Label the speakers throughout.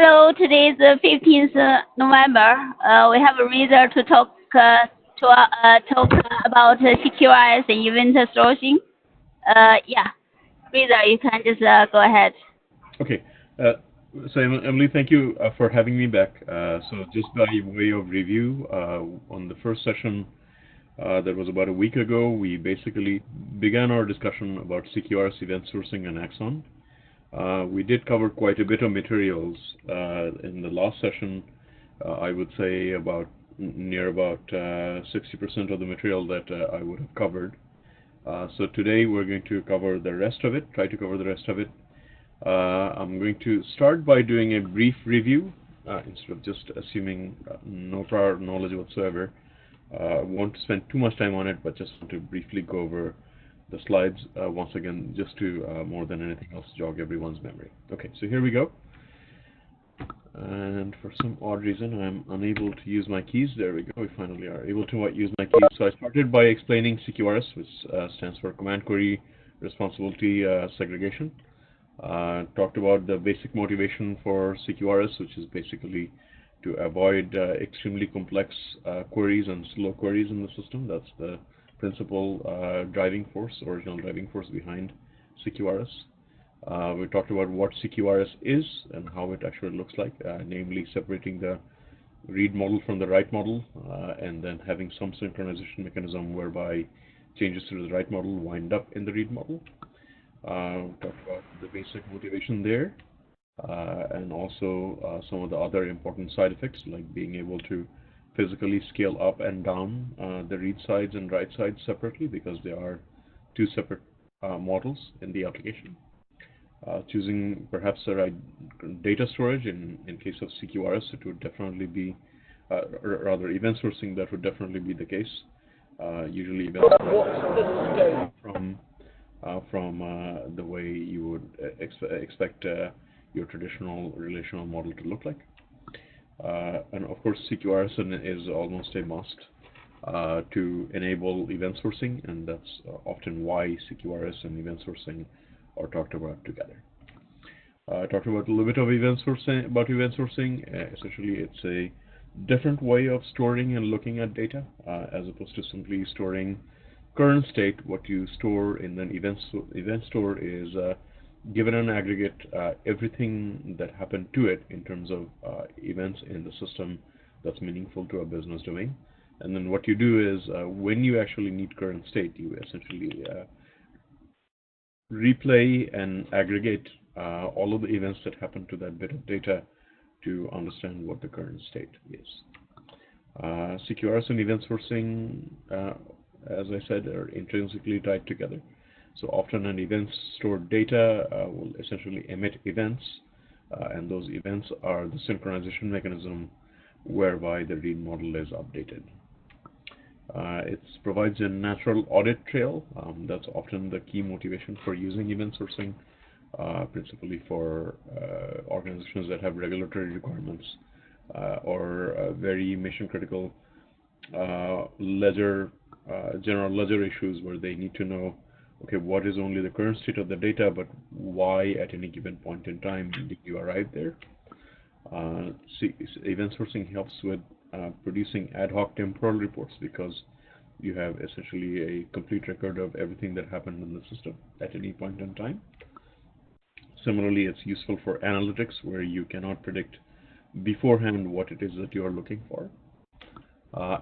Speaker 1: Hello, today is the 15th November. We have a reason to talk about CQRS and event sourcing. Yeah, Reader, you can just go ahead.
Speaker 2: Okay. So Emily, thank you for having me back. So just by way of review, on the first session that was about a week ago, we basically began our discussion about CQRS event sourcing and Axon. We did cover quite a bit of materials in the last session. I would say near about 60% of the material that I would have covered. So today we're going to cover the rest of it, try to cover the rest of it. I'm going to start by doing a brief review instead of just assuming no prior knowledge whatsoever. I won't spend too much time on it, but just want to briefly go over the slides once again, just to more than anything else jog everyone's memory. Okay, so here we go. And for some odd reason, I'm unable to use my keys. There we go. We finally are able to use my keys. So I started by explaining CQRS, which stands for Command Query Responsibility Segregation. Talked about the basic motivation for CQRS, which is basically to avoid extremely complex queries and slow queries in the system. That's the principal driving force, original driving force behind CQRS. We talked about what CQRS is and how it actually looks like, namely separating the read model from the write model, and then having some synchronization mechanism whereby changes to the write model wind up in the read model. Talked about the basic motivation there, and also some of the other important side effects, like being able to physically scale up and down the read sides and write sides separately, because they are two separate models in the application. Choosing perhaps the right data storage in case of CQRS, it would definitely be, rather event sourcing, that would definitely be the case. Usually event sourcing from the way you would expect your traditional relational model to look like. And of course, CQRS is almost a must to enable event sourcing, and that's often why CQRS and event sourcing are talked about together. Talked about a little bit of event sourcing. Essentially, it's a different way of storing and looking at data, as opposed to simply storing current state. What you store in an event store is, given an aggregate, everything that happened to it in terms of events in the system that's meaningful to a business domain. And then what you do is, when you actually need current state, you essentially replay and aggregate all of the events that happen to that bit of data to understand what the current state is. CQRS and event sourcing, as I said, are intrinsically tied together. So often an event stored data will essentially emit events, and those events are the synchronization mechanism whereby the read model is updated. It provides a natural audit trail. That's often the key motivation for using event sourcing, principally for organizations that have regulatory requirements or very mission critical general ledger issues where they need to know, okay, what is only the current state of the data, but why at any given point in time did you arrive there? Event sourcing helps with producing ad hoc temporal reports, because you have essentially a complete record of everything that happened in the system at any point in time. Similarly, it's useful for analytics, where you cannot predict beforehand what it is that you are looking for.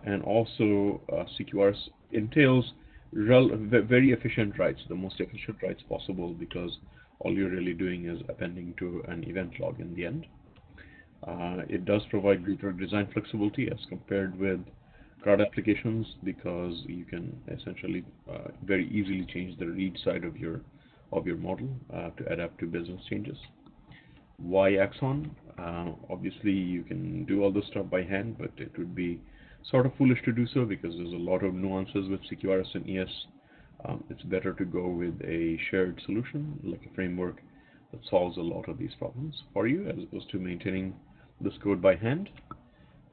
Speaker 2: And also, CQRS entails very efficient writes, the most efficient writes possible, because all you're really doing is appending to an event log in the end. It does provide greater design flexibility as compared with CRUD applications, because you can essentially very easily change the read side of your model to adapt to business changes. Why Axon? Obviously, you can do all this stuff by hand, but it would be sort of foolish to do so, because there's a lot of nuances with CQRS and ES. It's better to go with a shared solution, like a framework that solves a lot of these problems for you, as opposed to maintaining this code by hand.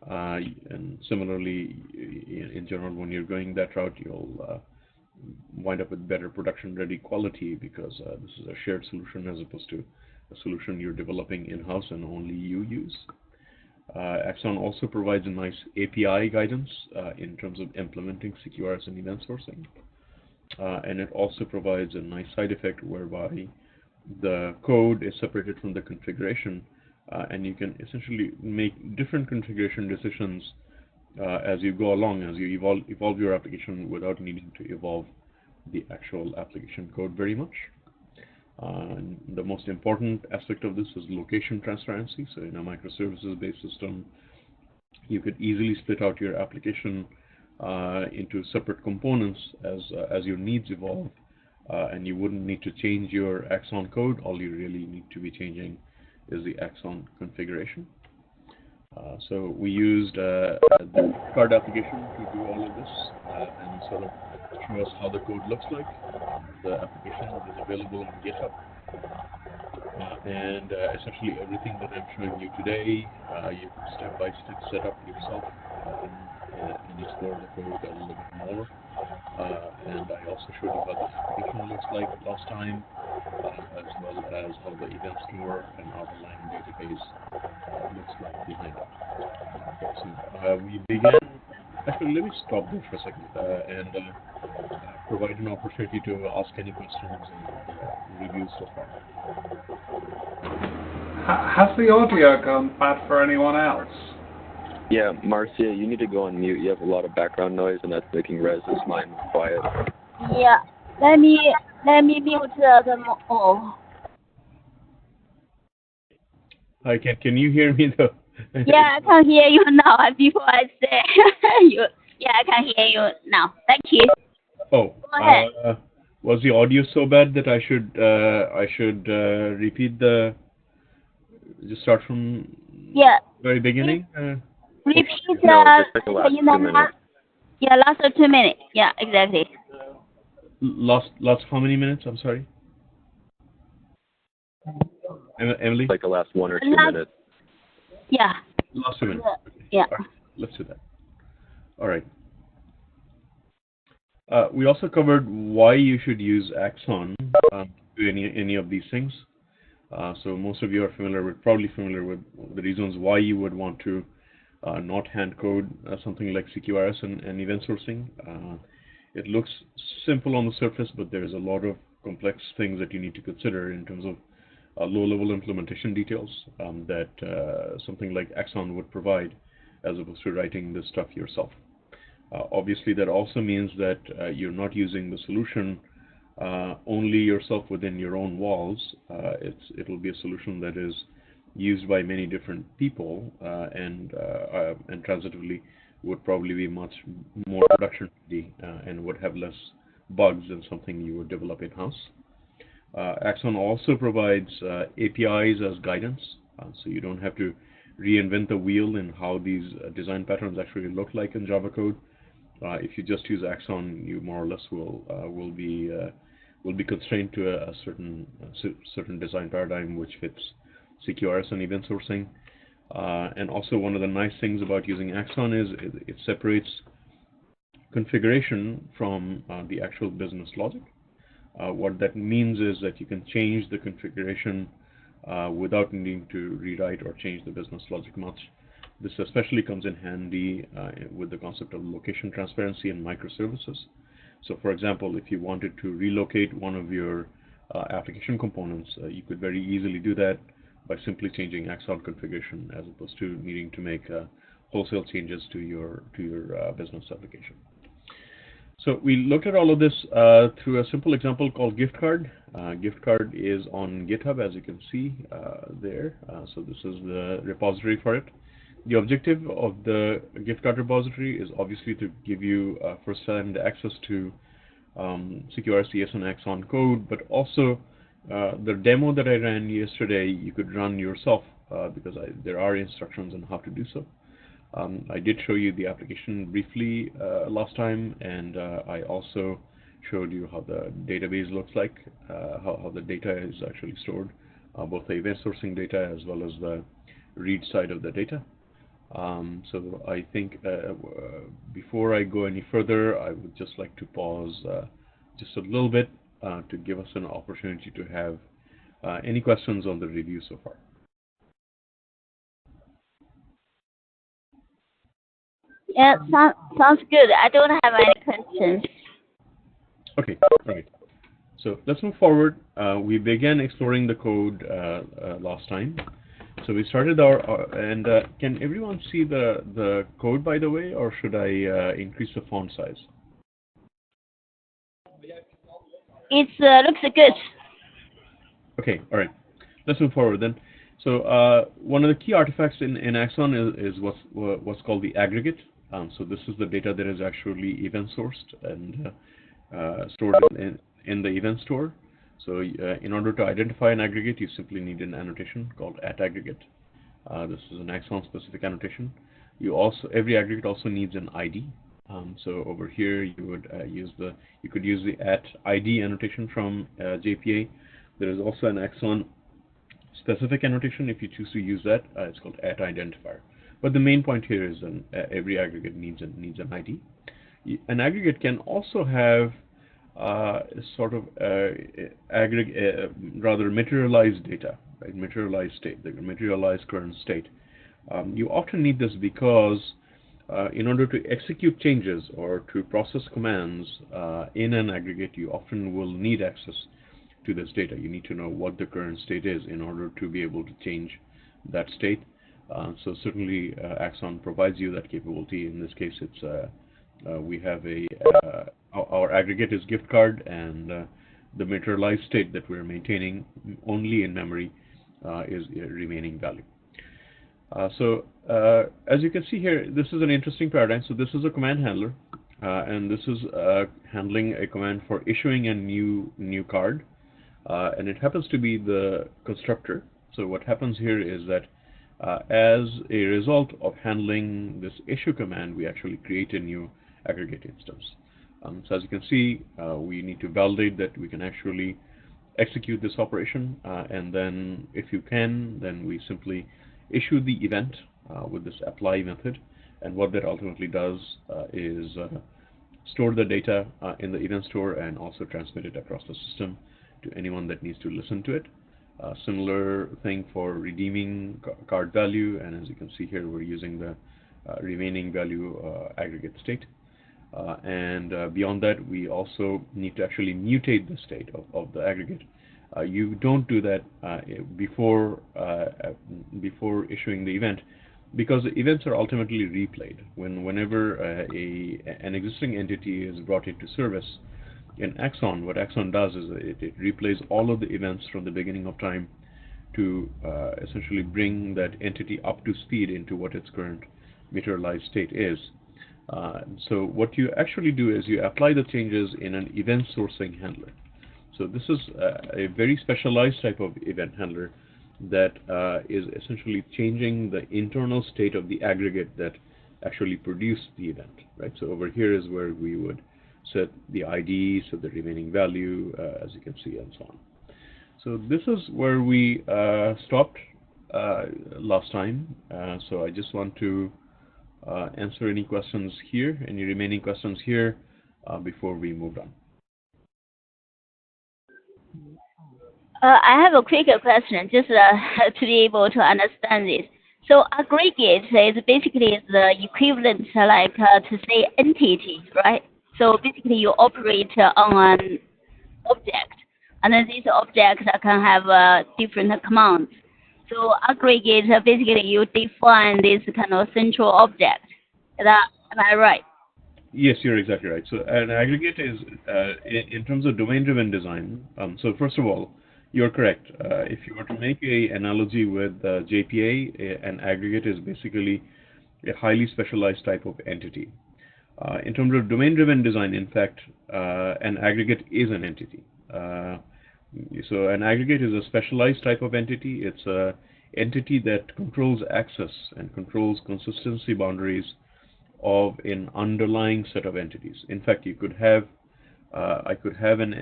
Speaker 2: And similarly, in general, when you're going that route, you'll wind up with better production-ready quality, because this is a shared solution as opposed to a solution you're developing in-house and only you use. Axon also provides a nice API guidance in terms of implementing CQRS and event sourcing. And it also provides a nice side effect whereby the code is separated from the configuration, and you can essentially make different configuration decisions as you go along, as you evolve your application without needing to evolve the actual application code very much. The most important aspect of this is location transparency. So in a microservices-based system, you could easily split out your application into separate components as your needs evolve, and you wouldn't need to change your Axon code. All you really need to be changing is the Axon configuration. So we used the card application to do all of this and sort of show us how the code looks like. The application is available on GitHub. And essentially everything that I'm showing you today, you can step-by-step set up yourself and explore the code a little bit more. And I also showed you how the application looks like last time, as well as how the event store and outline database looks like behind it. So we began. Actually, let me stop there for a second and provide an opportunity to ask any questions and reviews so far.
Speaker 3: Has the audio gone bad for anyone else?
Speaker 4: Yeah, Marcia, you need to go on mute. You have a lot of background noise, and that's making Rez's mind quiet.
Speaker 1: Yeah, let me mute the oh.
Speaker 2: Hi, can you hear me though?
Speaker 1: Yeah, I can hear you now. Before I say you, yeah, I can hear you now. Thank you.
Speaker 2: Oh,
Speaker 1: Go ahead.
Speaker 2: was the audio so bad that I should repeat just start from very beginning?
Speaker 1: Repeat
Speaker 4: No, just like the last 2 minutes.
Speaker 1: last 2 minutes. Yeah, exactly.
Speaker 2: Last how many minutes? I'm sorry. Emily?
Speaker 4: Like the last 1 or 2 minutes.
Speaker 1: Yeah.
Speaker 2: Last 2 minutes. Okay.
Speaker 1: Yeah.
Speaker 2: All right, let's do that. All right. We also covered why you should use Axon to do any of these things. So most of you are probably familiar with the reasons why you would want to not hand code something like CQRS and event sourcing. It looks simple on the surface, but there's a lot of complex things that you need to consider in terms of low-level implementation details that something like Axon would provide, as opposed to writing this stuff yourself. Obviously, that also means that you're not using the solution only yourself within your own walls. It'll be a solution that is used by many different people, and transitively would probably be much more production ready and would have less bugs than something you would develop in-house. Axon also provides APIs as guidance, so you don't have to reinvent the wheel in how these design patterns actually look like in Java code. If you just use Axon, you more or less will be constrained to a certain design paradigm which fits CQRS and event sourcing. And also, one of the nice things about using Axon is it separates configuration from the actual business logic. What that means is that you can change the configuration without needing to rewrite or change the business logic much. This especially comes in handy with the concept of location transparency and microservices. So for example, if you wanted to relocate one of your application components, you could very easily do that by simply changing Axon configuration, as opposed to needing to make wholesale changes to your business application. So we looked at all of this through a simple example called gift card. Gift card is on GitHub, as you can see there. So this is the repository for it. The objective of the gift card repository is obviously to give you first-hand access to CQRS, ES, and Axon code, but also the demo that I ran yesterday, you could run yourself because there are instructions on how to do so. I did show you the application briefly last time, and I also showed you how the database looks like, how the data is actually stored, both the event sourcing data as well as the read side of the data. So I think before I go any further, I would just like to pause just a little bit to give us an opportunity to have Any questions on the review so far?
Speaker 1: Yeah, sounds good. I don't have any questions.
Speaker 2: Okay, all right. So let's move forward. We began exploring the code last time. So we started and can everyone see the code, by the way, or should I increase the font size?
Speaker 1: It looks good.
Speaker 2: Okay, all right. Let's move forward then. So one of the key artifacts in Axon is what's called the aggregate. So this is the data that is actually event sourced and stored in the event store. So in order to identify an aggregate, you simply need an annotation called @aggregate. This is an Axon specific annotation. Every aggregate also needs an ID. So over here you would you could use the @ID annotation from JPA. There is also an Axon specific annotation if you choose to use that. It's called @identifier. But the main point here is every aggregate needs an ID. An aggregate can also have sort of rather materialized data, right? Materialized state, the materialized current state. You often need this because in order to execute changes or to process commands in an aggregate, you often will need access to this data. You need to know what the current state is in order to be able to change that state. So certainly Axon provides you that capability. In this case, it's we have our aggregate is gift card, and the materialized state that we're maintaining only in memory is remaining value. So as you can see here, this is an interesting paradigm. So this is a command handler, and this is handling a command for issuing a new card, and it happens to be the constructor. So what happens here is that as a result of handling this issue command, we actually create a new aggregate instance. So as you can see, we need to validate that we can actually execute this operation, and then if you can, then we simply issue the event with this apply method, and what that ultimately does is store the data in the event store and also transmit it across the system to anyone that needs to listen to it. Similar thing for redeeming card value, and as you can see here, we're using the remaining value aggregate state. And beyond that, we also need to actually mutate the state of the aggregate. You don't do that before issuing the event, because the events are ultimately replayed. Whenever an existing entity is brought into service in Axon, what Axon does is it replays all of the events from the beginning of time to essentially bring that entity up to speed into what its current materialized state is. So what you actually do is you apply the changes in an event sourcing handler. So this is a very specialized type of event handler that is essentially changing the internal state of the aggregate that actually produced the event, right? So over here is where we would set the ID, set the remaining value, as you can see, and so on. So this is where we stopped last time. So I just want to answer any questions here, any remaining questions here before we move on.
Speaker 1: I have a quick question, just to be able to understand this. So aggregate is basically the equivalent, like to say entity, right? So basically you operate on an object, and then these objects can have different commands. So aggregate, basically you define this kind of central object. Am I right?
Speaker 2: Yes, you're exactly right. So an aggregate is, in terms of domain-driven design, so first of all, you're correct. If you were to make an analogy with JPA, an aggregate is basically a highly specialized type of entity. In terms of domain-driven design, in fact, an aggregate is an entity. So an aggregate is a specialized type of entity. It's an entity that controls access and controls consistency boundaries of an underlying set of entities. In fact, you could have I could have an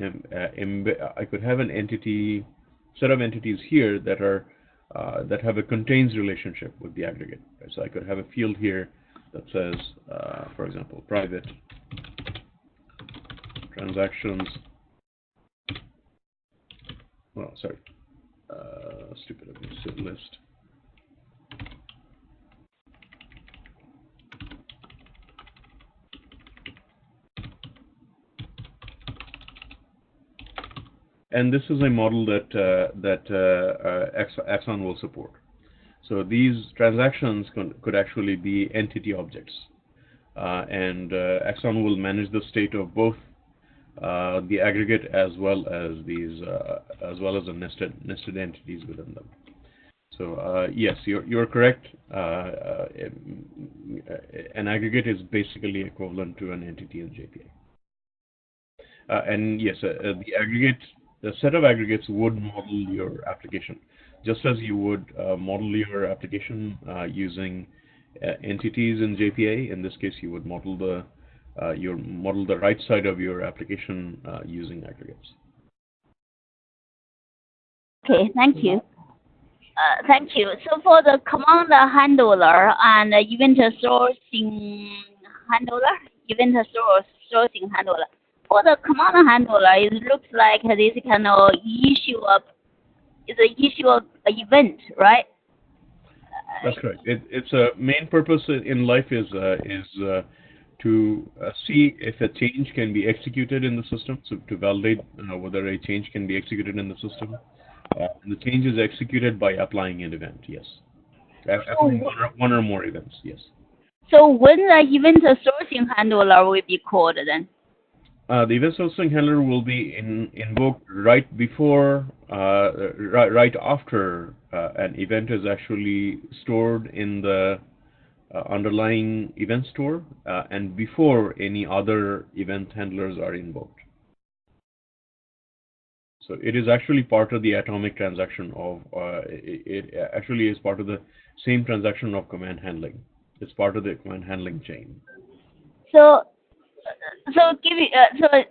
Speaker 2: entity set of entities here that are that have a contains relationship with the aggregate. Right? So I could have a field here that says, for example, private transactions. Well, sorry. stupid of me. So list. And this is a model that Axon will support. So these transactions could actually be entity objects, and Axon will manage the state of both the aggregate as well as the nested entities within them. So yes, you're correct. An aggregate is basically equivalent to an entity in JPA. And yes, the set of aggregates would model your application, just as you would model your application using entities in JPA. In this case, you would model the right side of your application using aggregates.
Speaker 1: Okay, thank you. Thank you. So for the command handler and event sourcing handler, for the command handler, it looks like this kind of issue of event, right?
Speaker 2: That's correct. Its main purpose in life is to see if a change can be executed in the system, so to validate whether a change can be executed in the system. And the change is executed by applying an event, yes. Applying one or more events, yes.
Speaker 1: So when the event sourcing handler will be called then?
Speaker 2: The event sourcing handler will be invoked right before, right after an event is actually stored in the underlying event store, and before any other event handlers are invoked. So it is actually part of the atomic transaction of, it actually is part of the same transaction of command handling. It's part of the command handling chain.
Speaker 1: So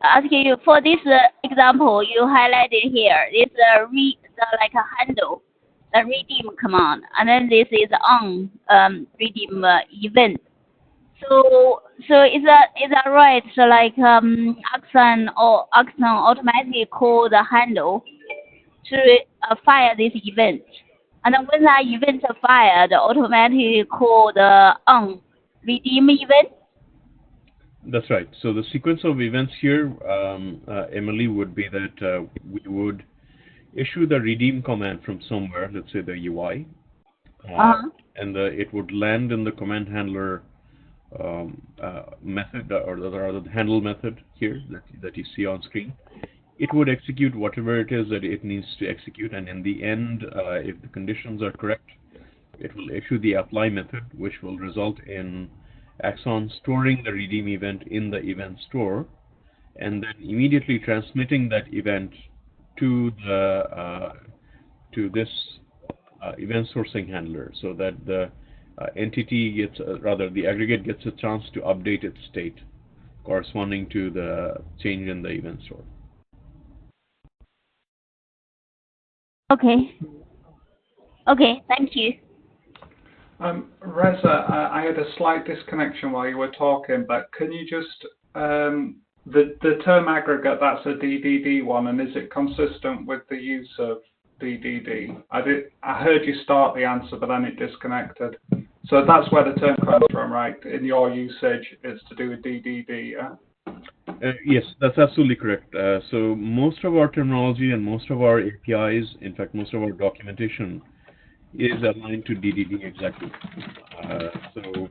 Speaker 1: asking you for this example you highlighted here, it's like a handle, the redeem command, and then this is on redeem event. So is that right? So like Axon automatically call the handle to fire this event, and then when that event is fired, automatically call the on redeem event.
Speaker 2: That's right. So the sequence of events here, Emily, would be that we would issue the redeem command from somewhere, let's say the UI, and it would land in the command handler method, or the handle method here that you see on screen. It would execute whatever it is that it needs to execute, and in the end, if the conditions are correct, it will issue the apply method, which will result in Axon storing the redeem event in the event store, and then immediately transmitting that event to this event sourcing handler, so that the entity gets, the aggregate gets a chance to update its state corresponding to the change in the event store.
Speaker 1: Okay, thank you.
Speaker 3: Reza, I had a slight disconnection while you were talking, but can you just, the term aggregate, that's a DDD one, and is it consistent with the use of DDD? I heard you start the answer, but then it disconnected. So that's where the term comes from, right? In your usage, it's to do with DDD, yeah?
Speaker 2: Yes, that's absolutely correct. So most of our terminology and most of our APIs, in fact, most of our documentation is aligned to DDD exactly. So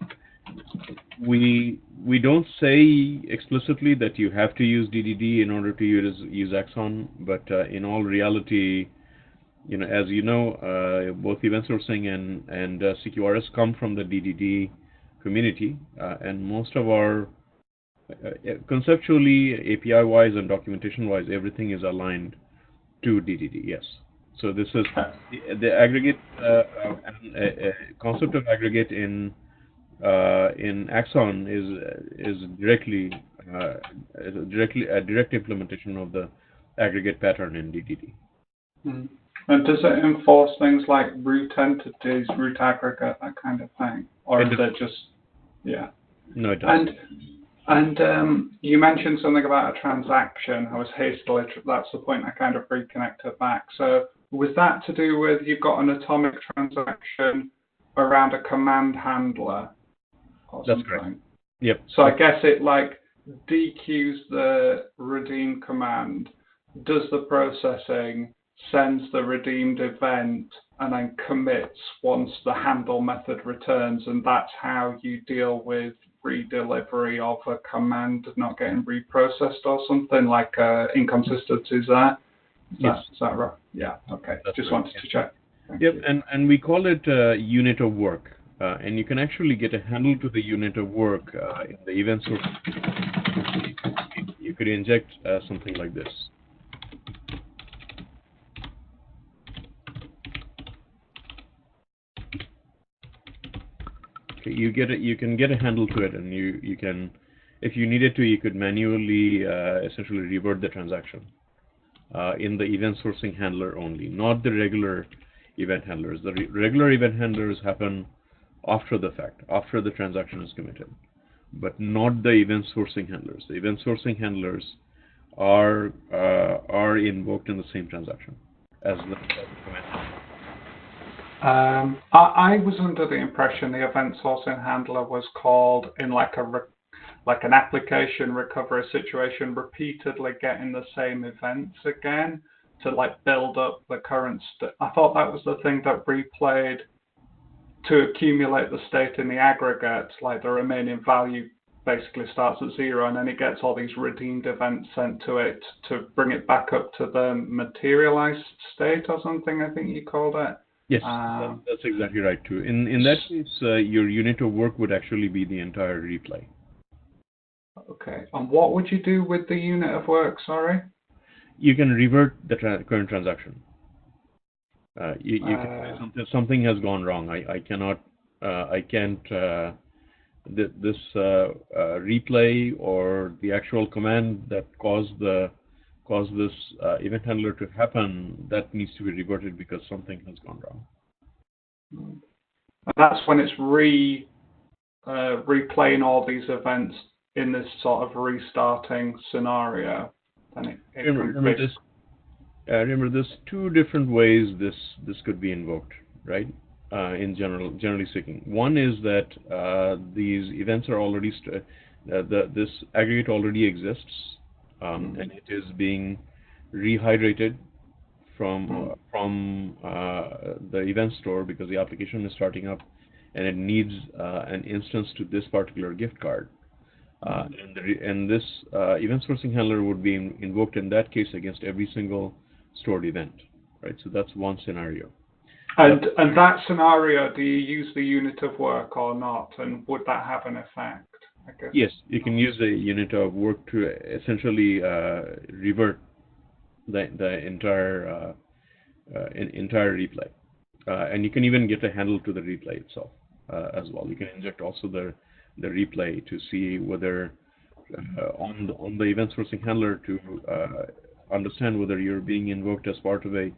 Speaker 2: we don't say explicitly that you have to use DDD in order to use Axon, but in all reality, as you know, both event sourcing and CQRS come from the DDD community, and most of our conceptually, API-wise and documentation-wise, everything is aligned to DDD. Yes. So this is the aggregate concept of aggregate in Axon is directly a direct implementation of the aggregate pattern in DDD.
Speaker 3: Mm. And does it enforce things like root entities, root aggregate, that kind of thing, or is it just, yeah?
Speaker 2: No, it doesn't.
Speaker 3: And you mentioned something about a transaction. I was hastily, that's the point I kind of reconnected back. So Was that to do with you've got an atomic transaction around a command handler or
Speaker 2: That's
Speaker 3: something?
Speaker 2: correct. Yep.
Speaker 3: So I guess it like dequeues the redeem command, does the processing, sends the redeemed event, and then commits once the handle method returns, and that's how you deal with redelivery of a command not getting reprocessed or something, like inconsistencies there.
Speaker 2: Yes.
Speaker 3: Is that right? Yeah, okay.
Speaker 2: That's
Speaker 3: Just
Speaker 2: right.
Speaker 3: wanted to check. Thank
Speaker 2: Yep,
Speaker 3: you.
Speaker 2: and we call it unit of work. And you can actually get a handle to the unit of work in the event source. You could inject something like this. Okay, you can get a handle to it, and you can, if you needed to, you could manually essentially revert the transaction in the event sourcing handler only, not the regular event handlers. The regular event handlers happen after the fact, after the transaction is committed, but not the event sourcing handlers. The event sourcing handlers are invoked in the same transaction as the command handler.
Speaker 3: I was under the impression the event sourcing handler was called in like an application recovery situation, repeatedly getting the same events again to like build up the current state. I thought that was the thing that replayed to accumulate the state in the aggregate, like the remaining value basically starts at 0, and then it gets all these redeemed events sent to it to bring it back up to the materialized state or something, I think you called it.
Speaker 2: Yes, that's exactly right too. In that case, your unit of work would actually be the entire replay.
Speaker 3: Okay, and what would you do with the unit of work, sorry?
Speaker 2: You can revert the current transaction. You can say something has gone wrong. I can't this replay or the actual command that caused this event handler to happen, that needs to be reverted because something has gone wrong.
Speaker 3: And that's when it's replaying all these events in this sort of restarting scenario. Then
Speaker 2: remember, there's two different ways this could be invoked, right? Generally speaking, one is that these events are already this aggregate already exists, and it is being rehydrated from the event store because the application is starting up, and it needs an instance to this particular gift card. And this event sourcing handler would be invoked in that case against every single stored event, right? So that's one scenario.
Speaker 3: And that scenario, do you use the unit of work or not? And would that have an effect? I guess.
Speaker 2: Yes, you can use the unit of work to essentially revert the entire replay, and you can even get a handle to the replay itself as well. You can inject also the replay to see whether on the event sourcing handler to understand whether you're being invoked as part of a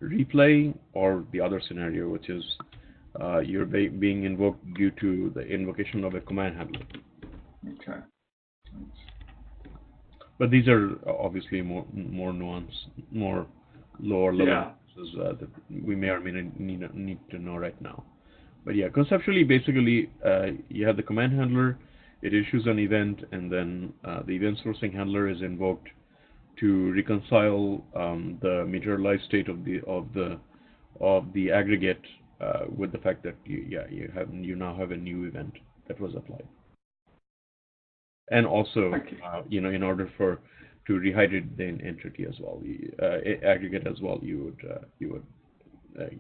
Speaker 2: replay or the other scenario, which is you're being invoked due to the invocation of a command handler.
Speaker 3: Okay.
Speaker 2: But these are obviously more nuanced, more lower level that we may or may not need to know right now. But yeah, conceptually, basically, you have the command handler. It issues an event, and then the event sourcing handler is invoked to reconcile the materialized state of the aggregate with the fact that you now have a new event that was applied. And also, in order to rehydrate the entity as well, aggregate as well, you would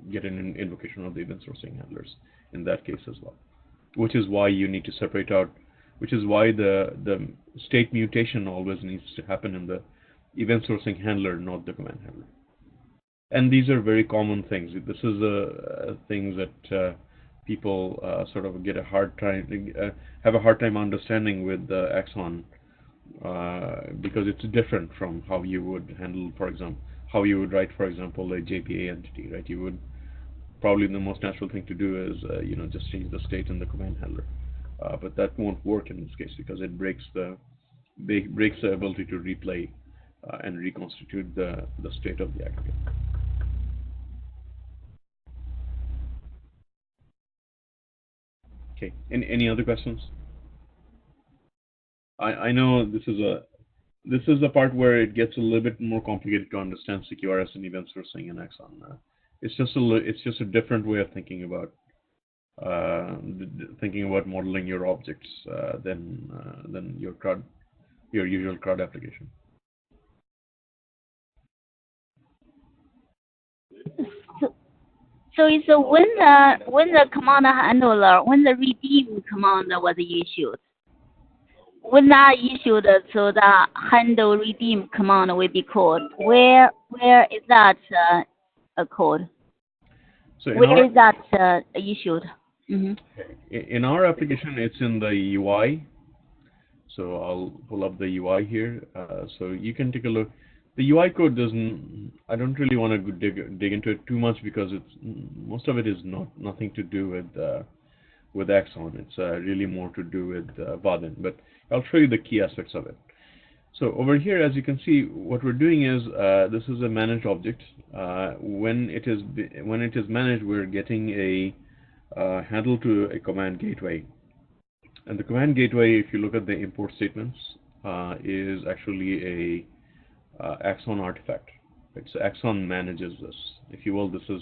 Speaker 2: get an invocation of the event sourcing handlers in that case as well, which is why you need to separate out, which is why the state mutation always needs to happen in the event sourcing handler, not the command handler. And these are very common things. This is a thing that people sort of get have a hard time understanding with Axon because it's different from how you would handle, for example, how you would write, for example, a JPA entity, right? You would probably the most natural thing to do is just change the state in the command handler, but that won't work in this case because it breaks the ability to replay and reconstitute the state of the aggregate. Okay. Any other questions? I know this is the part where it gets a little bit more complicated to understand CQRS and event sourcing in Axon. It's just a different way of thinking about modeling your objects than your usual CRUD application.
Speaker 1: So it's when the command handler, when the redeem command was issued, when that issued, so the handle redeem command will be called. Where is that code?
Speaker 2: So
Speaker 1: Where is that issued? Mm-hmm.
Speaker 2: In our application, it's in the UI. So I'll pull up the UI here. So you can take a look. The UI code doesn't. I don't really want to dig into it too much because most of it is nothing to do with Axon. It's really more to do with Vaadin. But I'll show you the key aspects of it. So over here, as you can see, what we're doing is this is a managed object. When it is managed, we're getting a handle to a command gateway. And the command gateway, if you look at the import statements, is actually a Axon artifact. Right? So Axon manages this. If you will, this is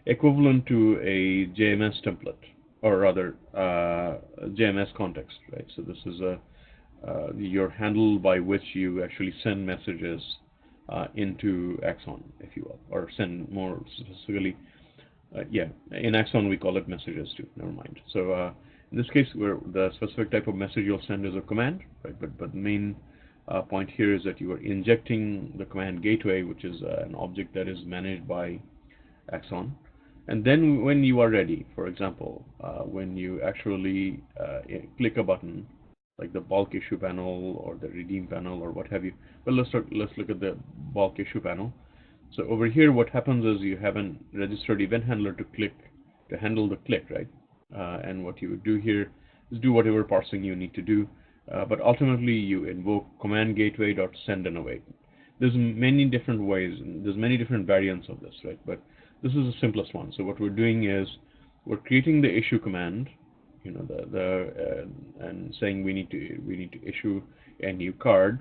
Speaker 2: equivalent to a JMS template, or rather JMS context. Right? So this is your handle by which you actually send messages into Axon, if you will, or send more specifically. In Axon we call it messages too. Never mind. So in this case, where the specific type of message you'll send is a command, right? But the main point here is that you are injecting the command gateway, which is an object that is managed by Axon. And then when you are ready, for example, when you actually click a button, like the bulk issue panel or the redeem panel or what have you. Well, let's look at the bulk issue panel. So over here, what happens is you have a registered event handler to handle the click, right? And what you would do here is do whatever parsing you need to do. But ultimately, you invoke command gateway.send and await. There's many different ways, and there's many different variants of this, right? But this is the simplest one. So what we're doing is we're creating the issue command, and saying we need to issue a new card,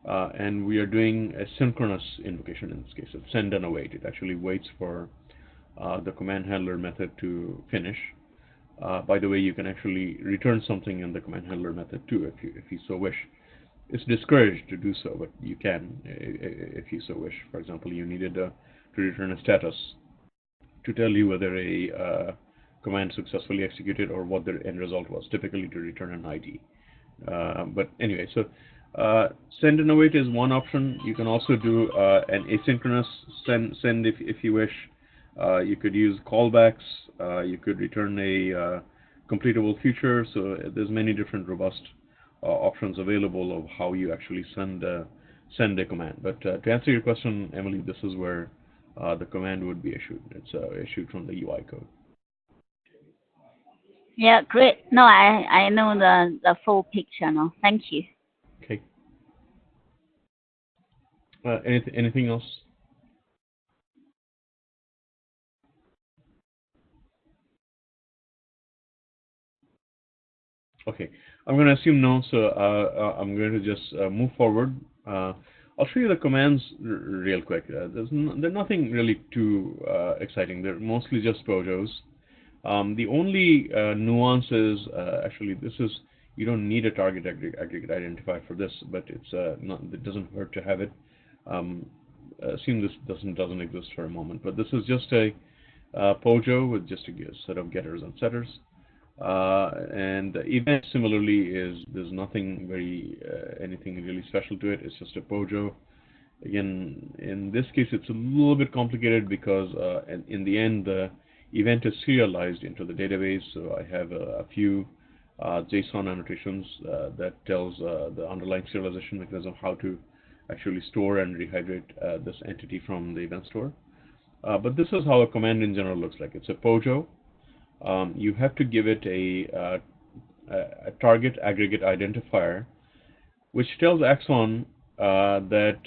Speaker 2: and we are doing a synchronous invocation in this case. It's send and await. It actually waits for the command handler method to finish. By the way, you can actually return something in the command handler method too, if you so wish. It's discouraged to do so, but you can if you so wish. For example, you needed to return a status to tell you whether a command successfully executed or what the end result was, typically to return an ID. But anyway, so send and await is one option. You can also do an asynchronous send if you wish. You could use callbacks. You could return a completable future. So there's many different robust options available of how you actually send a command. But to answer your question, Emily, this is where the command would be issued. It's issued from the UI code.
Speaker 1: Yeah, great. No, I know the full picture now. Thank you.
Speaker 2: Okay. Anything else? Okay, I'm going to assume no, so I'm going to just move forward. I'll show you the commands real quick. There's nothing really too exciting. They're mostly just POJOs. The only nuance is actually you don't need a target aggregate identifier for this, but it doesn't hurt to have it. Assume this doesn't exist for a moment, but this is just a POJO with just a set of getters and setters. And the event similarly there's nothing anything really special to it. It's just a POJO. Again, in this case, it's a little bit complicated because in the end, the event is serialized into the database. So I have a few JSON annotations that tells the underlying serialization mechanism how to actually store and rehydrate this entity from the event store. But this is how a command in general looks like. It's a POJO. You have to give it a target aggregate identifier, which tells Axon that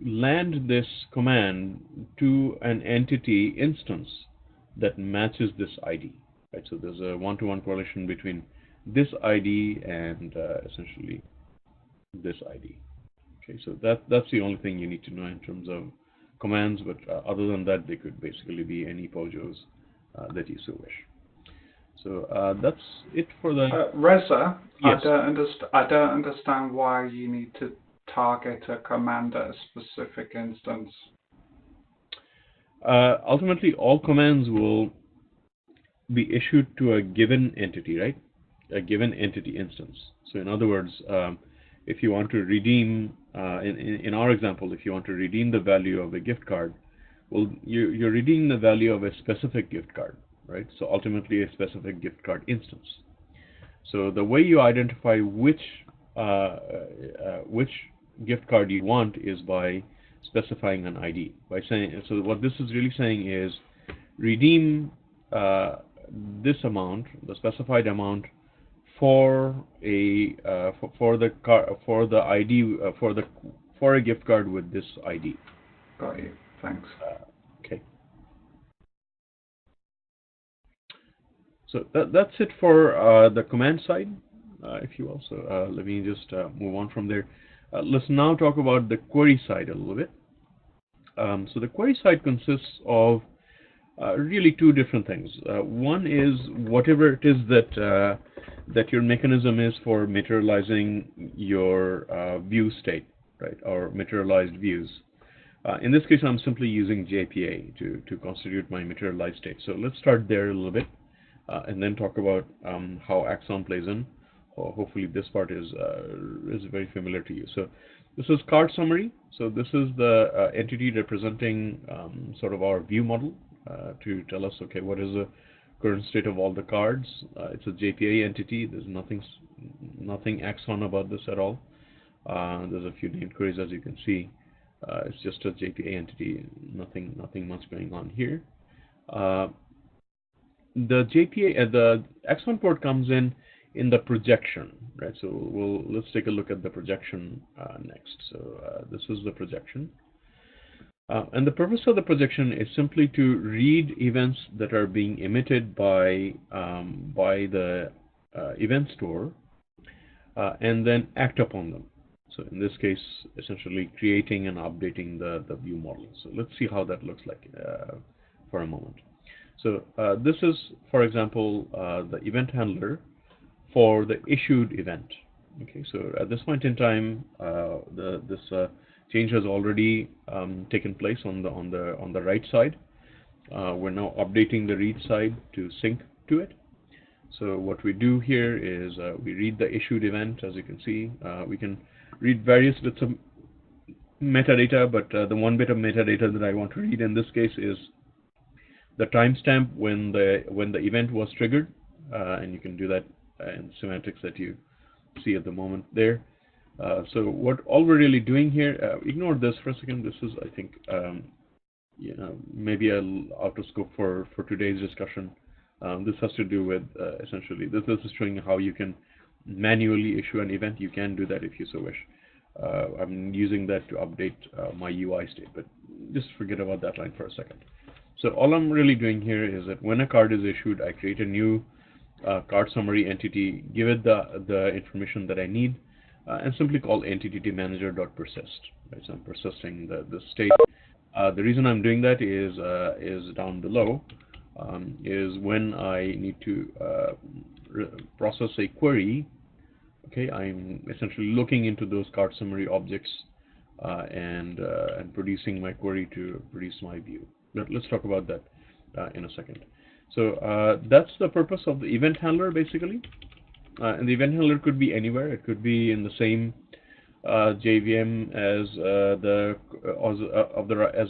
Speaker 2: land this command to an entity instance that matches this ID. right? So there's a one-to-one correlation between this ID and essentially this ID. Okay, so that's the only thing you need to know in terms of commands, but other than that, they could basically be any POJOs that you so wish. So that's it for the...
Speaker 3: Reza,
Speaker 2: Yes.
Speaker 3: I don't understand why you need to target a command at a specific instance.
Speaker 2: Ultimately, all commands will be issued to a given entity, right? A given entity instance. So in other words, if you want to redeem, in our example, if you want to redeem the value of a gift card, well, you're redeeming the value of a specific gift card, right? So ultimately, a specific gift card instance. So the way you identify which gift card you want is by specifying an ID. By saying, so what this is really saying is redeem this amount, the specified amount, for a for the ID for a gift card with this ID.
Speaker 3: Got you. Thanks.
Speaker 2: Okay. So that's it for the command side, if you will. So let me just move on from there. Let's now talk about the query side a little bit. So the query side consists of really two different things. One is whatever it is that that your mechanism is for materializing your view state, right, or materialized views. In this case, I'm simply using JPA to constitute my materialized state. So let's start there a little bit, and then talk about how Axon plays in. Hopefully, this part is very familiar to you. So this is card summary. So this is the entity representing sort of our view model to tell us, okay, what is the current state of all the cards. It's a JPA entity. There's nothing Axon about this at all. There's a few named queries, as you can see. It's just a JPA entity. Nothing much going on here. The JPA, the Axon port comes in the projection, right? So let's take a look at the projection next. So this is the projection. And the purpose of the projection is simply to read events that are being emitted by the event store and then act upon them. So in this case, essentially creating and updating the view model. So let's see how that looks like for a moment. So this is, for example, the event handler for the issued event. Okay, so at this point in time, this change has already taken place on the write side. We're now updating the read side to sync to it. So what we do here is we read the issued event. As you can see, we can read various bits of metadata, but the one bit of metadata that I want to read in this case is the timestamp when the event was triggered, and you can do that in the semantics that you see at the moment there. So all we're really doing here, ignore this for a second. This is, I think, maybe out of scope for today's discussion. This has to do with essentially this is showing how you can manually issue an event. You can do that if you so wish. I'm using that to update my UI state, but just forget about that line for a second. So all I'm really doing here is that when a card is issued, I create a new card summary entity, give it the information that I need, and simply call entity_manager.persist. Right? So I'm persisting the state. The reason I'm doing that is down below, is when I need to process a query. Okay, I'm essentially looking into those card summary objects and producing my query to produce my view. But let's talk about that in a second. So that's the purpose of the event handler, basically. And the event handler could be anywhere. It could be in the same JVM as the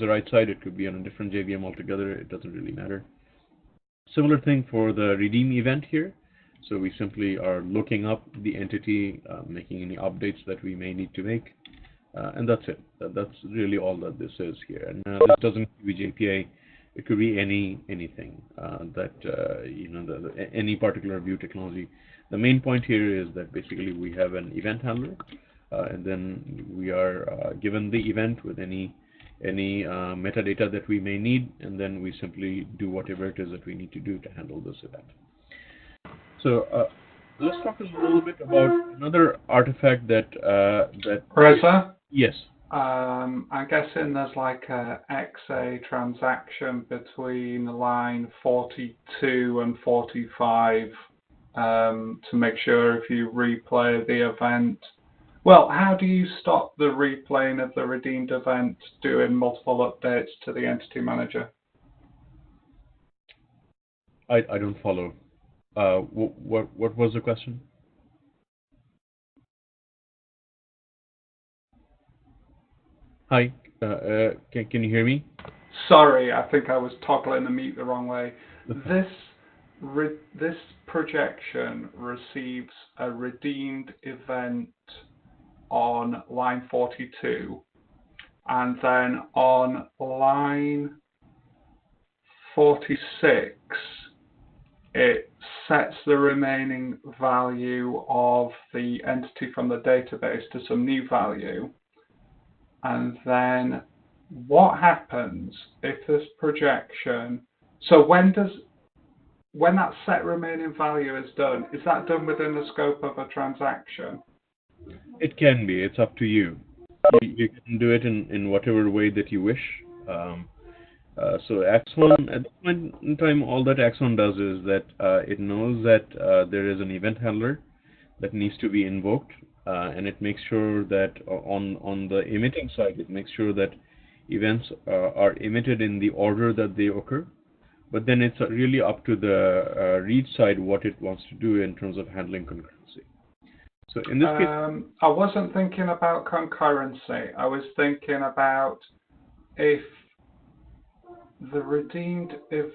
Speaker 2: right side. It could be on a different JVM altogether. It doesn't really matter. Similar thing for the redeem event here. So we simply are looking up the entity, making any updates that we may need to make, and that's it. That's really all that this is here. And this doesn't be JPA. It could be anything any particular view technology. The main point here is that basically we have an event handler, and then we are given the event with any any metadata that we may need, and then we simply do whatever it is that we need to do to handle this event. So let's talk a little bit about another artifact that
Speaker 3: Reza?
Speaker 2: Yes.
Speaker 3: I'm guessing there's like a XA transaction between line 42 and 45 to make sure if you replay the event. Well, how do you stop the replaying of the redeemed event doing multiple updates to the entity manager?
Speaker 2: I don't follow. What was the question? Hi, can you hear me?
Speaker 3: Sorry, I think I was toggling the mute the wrong way. This projection receives a redeemed event on line 42, and then on line 46, it sets the remaining value of the entity from the database to some new value. And then what happens if this projection, so when that set remaining value is done, is that done within the scope of a transaction?
Speaker 2: It can be. It's up to you. You can do it in whatever way that you wish. So Axon, at this point in time, all that Axon does is that it knows that there is an event handler that needs to be invoked, and it makes sure that on the emitting side, it makes sure that events are emitted in the order that they occur. But then it's really up to the read side what it wants to do in terms of handling concurrency. So in this case,
Speaker 3: I wasn't thinking about concurrency. I was thinking about if the redeemed, if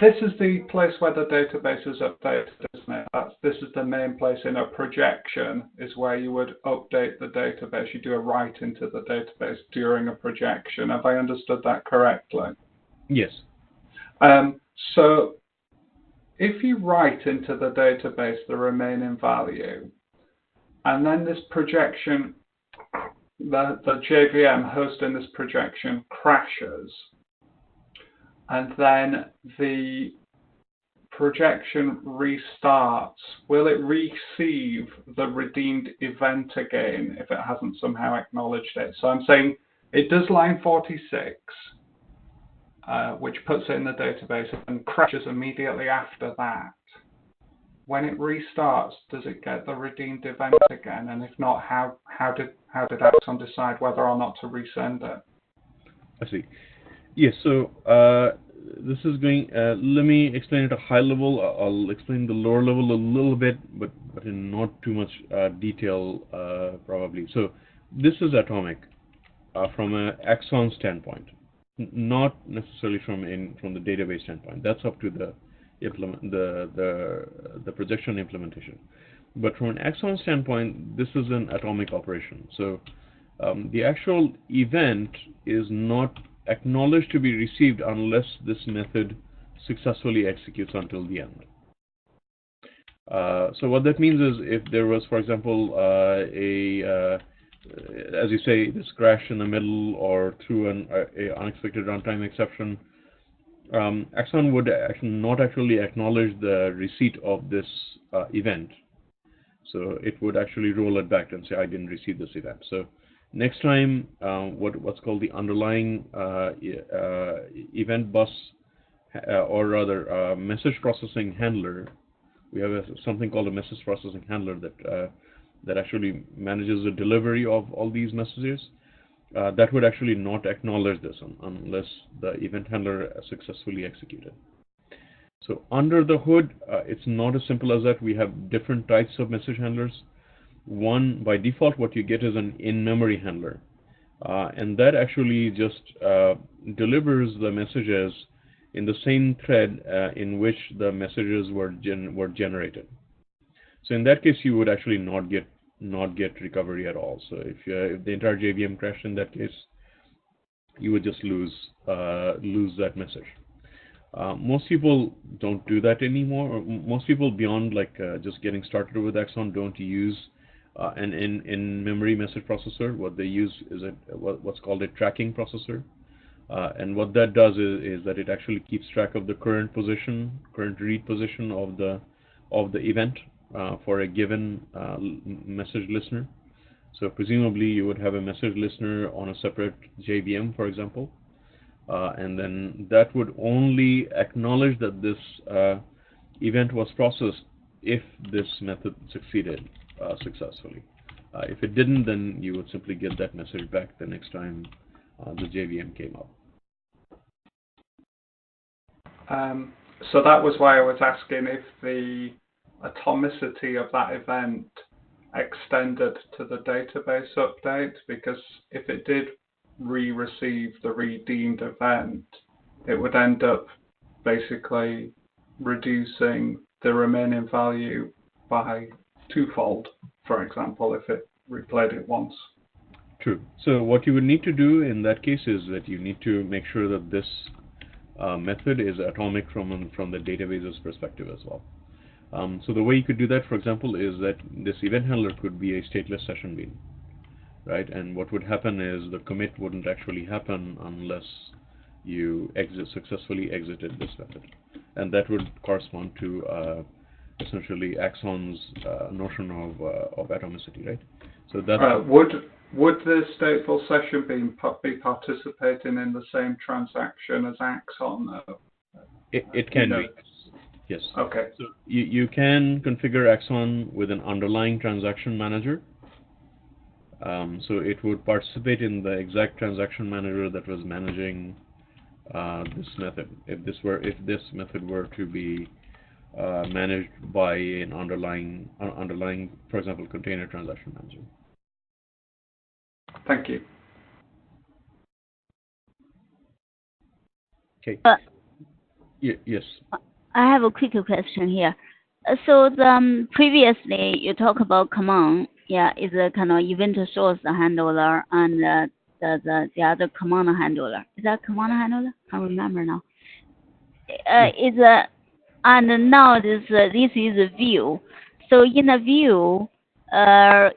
Speaker 3: this is the place where the database is updated, isn't it? This is the main place in a projection, is where you would update the database. You do a write into the database during a projection. Have I understood that correctly?
Speaker 2: yes.
Speaker 3: So if you write into the database the remaining value, and then this projection, the JVM hosting this projection crashes, and then the projection restarts, will it receive the redeemed event again if it hasn't somehow acknowledged it? So I'm saying it does line 46, which puts it in the database and crashes immediately after that. When it restarts, does it get the redeemed event again? And if not, how did Axon decide whether or not to resend it?
Speaker 2: I see. Yes, so this is going, let me explain it at a high level. I'll explain the lower level a little bit, but in not too much detail probably. So this is atomic from an Axon standpoint, not necessarily from the database standpoint. That's up to the projection implementation. But from an Axon standpoint, this is an atomic operation. So the actual event is not acknowledged to be received unless this method successfully executes until the end. So what that means is if there was, for example, as you say, this crash in the middle or through an unexpected runtime exception, Axon would not actually acknowledge the receipt of this event. So it would actually roll it back and say, I didn't receive this event. So next time, what's called the underlying event bus, or rather message processing handler, we have something called a message processing handler that actually manages the delivery of all these messages. That would actually not acknowledge this unless the event handler successfully executed. So under the hood, it's not as simple as that. We have different types of message handlers. One, by default, what you get is an in-memory handler. And that actually just delivers the messages in the same thread in which the messages were generated. So in that case, you would actually not get recovery at all. So if the entire JVM crashed in that case, you would just lose that message. Most people don't do that anymore. Most people beyond just getting started with Axon don't use And in memory message processor, what they use is what's called a tracking processor. And what that does is that it actually keeps track of the current read position of the event for a given message listener. So presumably you would have a message listener on a separate JVM, for example, and then that would only acknowledge that this event was processed if this method succeeded successfully. If it didn't, then you would simply get that message back the next time the JVM came up.
Speaker 3: So that was why I was asking if the atomicity of that event extended to the database update, because if it did re-receive the redeemed event, it would end up basically reducing the remaining value by twofold, for example, if it replayed it once.
Speaker 2: True. So what you would need to do in that case is that you need to make sure that this method is atomic from the database's perspective as well. So the way you could do that, for example, is that this event handler could be a stateless session bean, right? And what would happen is the commit wouldn't actually happen unless you successfully exited this method, and that would correspond to essentially Axon's notion of atomicity, right? So that's
Speaker 3: would the stateful session bean be participating in the same transaction as Axon?
Speaker 2: It can be. Yes.
Speaker 3: Okay.
Speaker 2: So you can configure Axon with an underlying transaction manager. So it would participate in the exact transaction manager that was managing this method. If this method were to be managed by an underlying, for example, container transaction manager.
Speaker 3: Thank you.
Speaker 2: Okay. Yes.
Speaker 1: I have a quick question here. So previously you talk about command, is a kind of event source handler and the other command handler. Is that command handler? I can't remember now. And now this is a view. So in a view,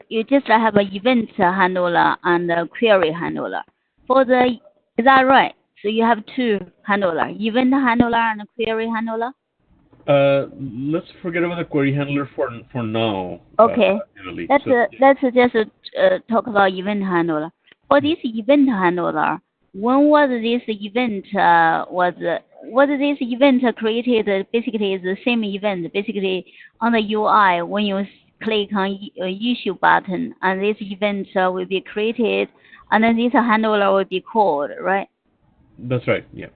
Speaker 1: you just have an event handler and a query handler. Is that right? So you have two handler, event handler and a query handler.
Speaker 2: Let's forget about the query handler for now.
Speaker 1: Okay. Let's just talk about event handler. For this event handler, when was this event this event created? Basically, is the same event. Basically, on the UI, when you click on issue button, and this event will be created, and then this handler will be called, right?
Speaker 2: That's right. Yeah.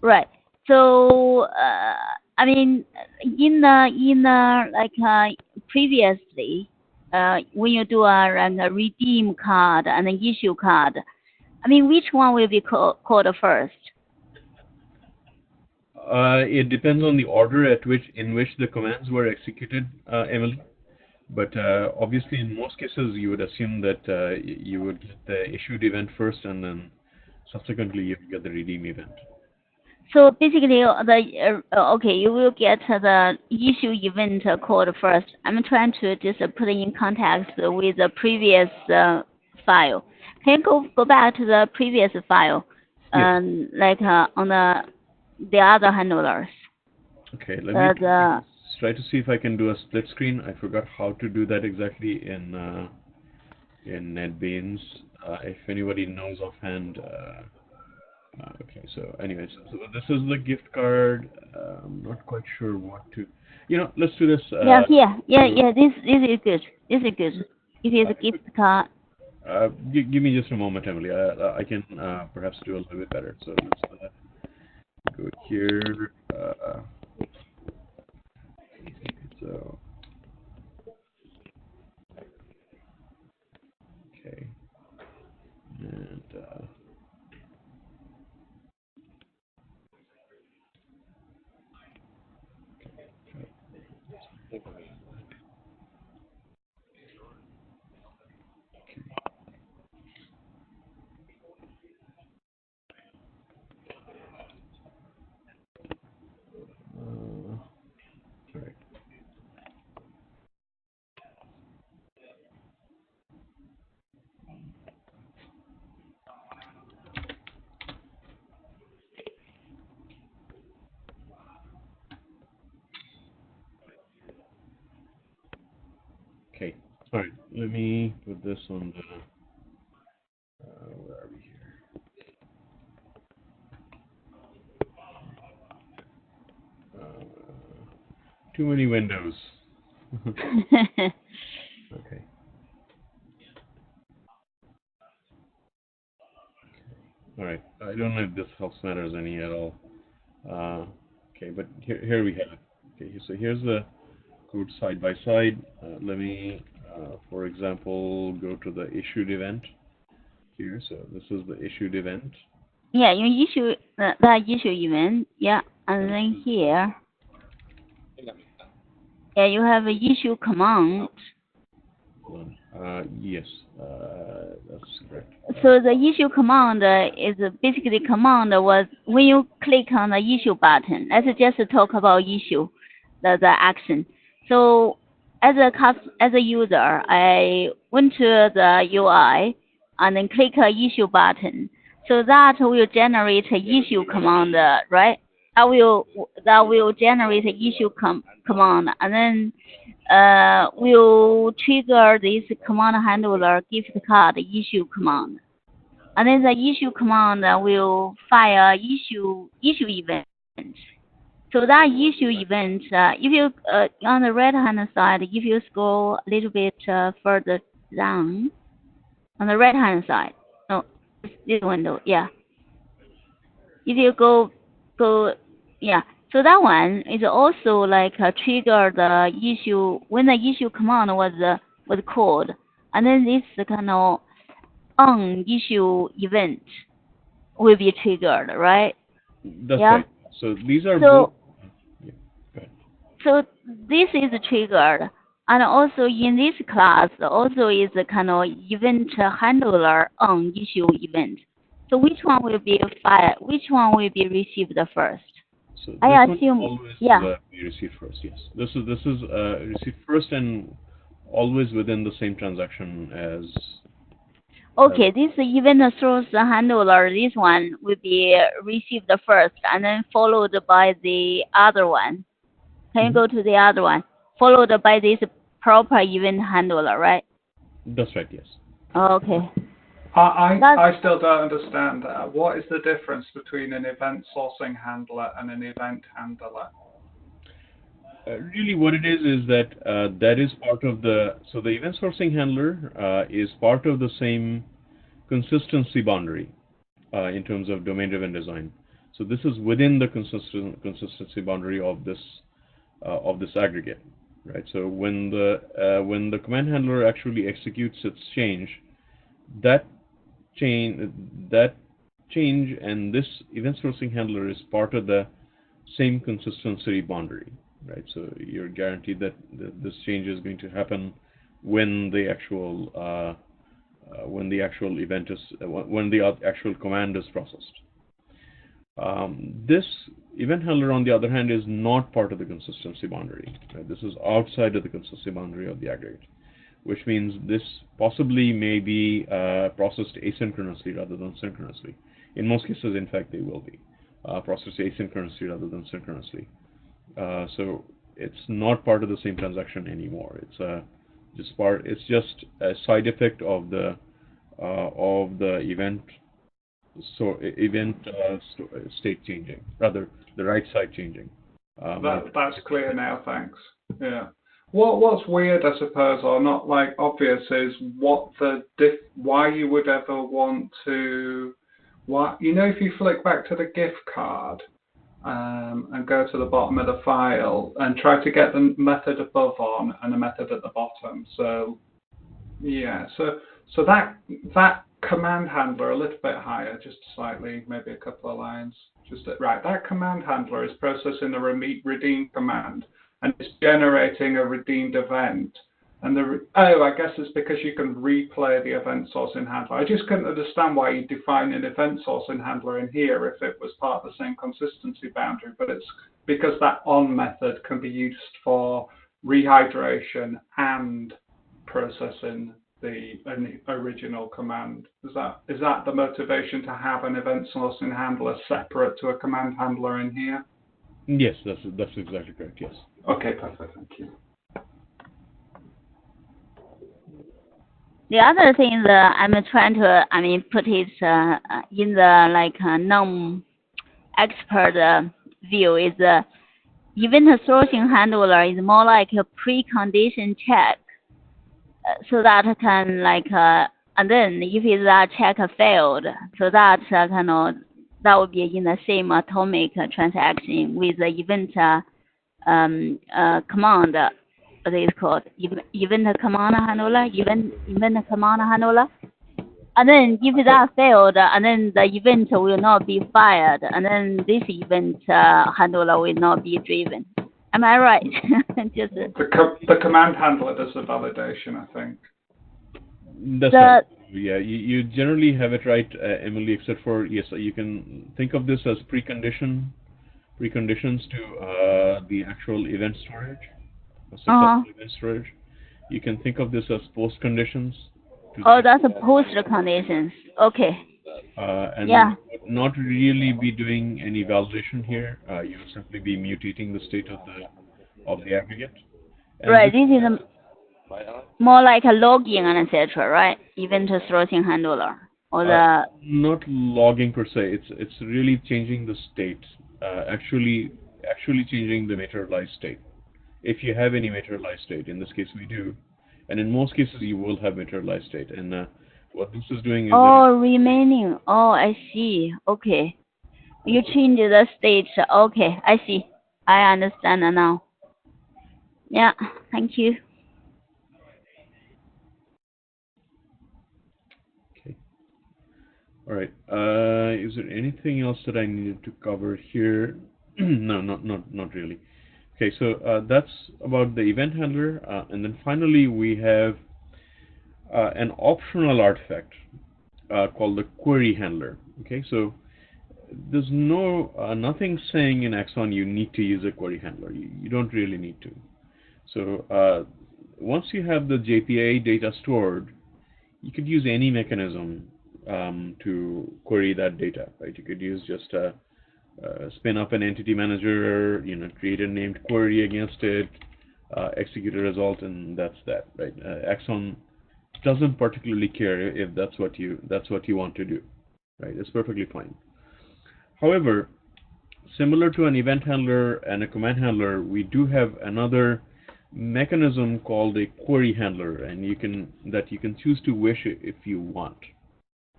Speaker 1: Right. So, I mean, previously, when you do a redeem card and an issue card, I mean, which one will be called first?
Speaker 2: It depends on the order in which the commands were executed, Emily. But obviously, in most cases, you would assume that you would get the issued event first, and then subsequently you would get the redeem event.
Speaker 1: So basically, okay, you will get the issue event code first. I'm trying to just put it in context with the previous file. Can you go back to the previous file,
Speaker 2: Yes.
Speaker 1: like on the other handlers?
Speaker 2: Okay, let me try to see if I can do a split screen. I forgot how to do that exactly in NetBeans. If anybody knows offhand. Okay, so anyways, so this is the gift card. I'm not quite sure what to. Let's do this.
Speaker 1: Yeah. This is good. This is good. It is a gift card.
Speaker 2: Give me just a moment, Emily. I can perhaps do a little bit better. So let's go here. So okay, and. Sorry. All right, let me put this on the, where are we here? Too many windows. Okay. All right. I don't know if this helps matters any at all. Okay, but here we have it. Okay, so here's the code side by side. Let me, for example, go to the issued event here. So this is the issued event.
Speaker 1: Yeah, you issue that issue event. Yeah, and then here, yeah, you have a issue command.
Speaker 2: Yes, that's correct.
Speaker 1: So the issue command is basically command was when you click on the issue button. Let's just talk about issue, the action. So as a user, I went to the UI and then click a issue button. So that will generate a issue command, right? That will generate a issue command, and then will trigger this command handler gift card issue command. And then the issue command will fire issue event. So that issue event, if you on the right hand side, if you scroll a little bit further down, on the right hand side, no, this window, yeah. If you go, yeah. So that one is also like trigger the issue when the issue command was called, and then this kind of on issue event will be triggered, right?
Speaker 2: That's
Speaker 1: Yeah.
Speaker 2: right. So these are
Speaker 1: So
Speaker 2: both. Yeah, go ahead.
Speaker 1: so this is triggered, and also in this class also is a kind of event handler on issue event. So which one will be fired? Which one will be received first?
Speaker 2: So this
Speaker 1: I
Speaker 2: one
Speaker 1: assume,
Speaker 2: always
Speaker 1: yeah.
Speaker 2: be received first. Yes, this is received first and always within the same transaction as.
Speaker 1: Okay, this event source handler, this one will be received first and then followed by the other one. Can you go to the other one? Followed by this proper event handler, right?
Speaker 2: That's right. Yes.
Speaker 1: Okay.
Speaker 3: I still don't understand. What is the difference between an event sourcing handler and an event handler?
Speaker 2: Really, what it is that that is part of the. So the event sourcing handler is part of the same consistency boundary in terms of domain-driven design. So this is within the consistency boundary of this aggregate, right? So when the command handler actually executes its change, that change and this event sourcing handler is part of the same consistency boundary, right? So you're guaranteed that this change is going to happen when the actual event is when the actual command is processed. This event handler, on the other hand, is not part of the consistency boundary. Right? This is outside of the consistency boundary of the aggregate, which means this possibly may be processed asynchronously rather than synchronously. In most cases, in fact, they will be processed asynchronously rather than synchronously. So it's not part of the same transaction anymore. It's just a side effect of the event. So state changing, rather the right side changing.
Speaker 3: That's clear now, thanks. Yeah. What's weird, I suppose, or not like obvious, is what why you would ever want to, if you flick back to the gift card and go to the bottom of the file and try to get the method above on and the method at the bottom. So yeah, so that command handler a little bit higher, just slightly, maybe a couple of lines. Right, that command handler is processing the redeem command and it's generating a redeemed event. And I guess it's because you can replay the event sourcing handler. I just couldn't understand why you define an event sourcing handler in here if it was part of the same consistency boundary, but it's because that on method can be used for rehydration and processing the original command. Is that the motivation to have an event sourcing handler separate to a command handler in here?
Speaker 2: Yes, that's exactly correct. Yes.
Speaker 3: Okay, perfect. Thank you.
Speaker 1: The other thing that I'm trying to, put it in the non-expert view is event sourcing handler is more like a precondition check, so that can and then if that check failed, so that that would be in the same atomic transaction with the event command. What is called event command handler, event command handler. And then if that failed, and then the event will not be fired, and then this event handler will not be driven. Am I right? Just
Speaker 3: the command handler does the validation, I think.
Speaker 2: That's right. Yeah, you generally have it right, Emily, except for, yes, you can think of this as preconditions to the actual event storage, successful event storage. You can think of this as post conditions.
Speaker 1: Oh, that's a post conditions. Okay.
Speaker 2: And
Speaker 1: yeah.
Speaker 2: not really be doing any validation here. You will simply be mutating the state of the aggregate. And
Speaker 1: right. This is more like a login and etc. Right? Event sourcing handler or the
Speaker 2: not logging per se. It's really changing the state. Actually changing the materialized state. If you have any materialized state, in this case we do, and in most cases you will have materialized state. And what this is doing is
Speaker 1: remaining. Oh, I see. Okay, you change the state. Okay, I see. I understand now. Yeah, thank you.
Speaker 2: Okay. All right. Is there anything else that I needed to cover here? No, not really. Okay, so that's about the event handler, and then finally we have an optional artifact called the query handler. Okay, so there's nothing saying in Axon you need to use a query handler. You don't really need to. So once you have the JPA data stored, you could use any mechanism to query that data, right? You could use just spin up an entity manager, create a named query against it, execute a result, and that's that, right? Axon doesn't particularly care if that's what you want to do, right? It's perfectly fine. However, similar to an event handler and a command handler, we do have another mechanism called a query handler, and you can choose to wish it if you want.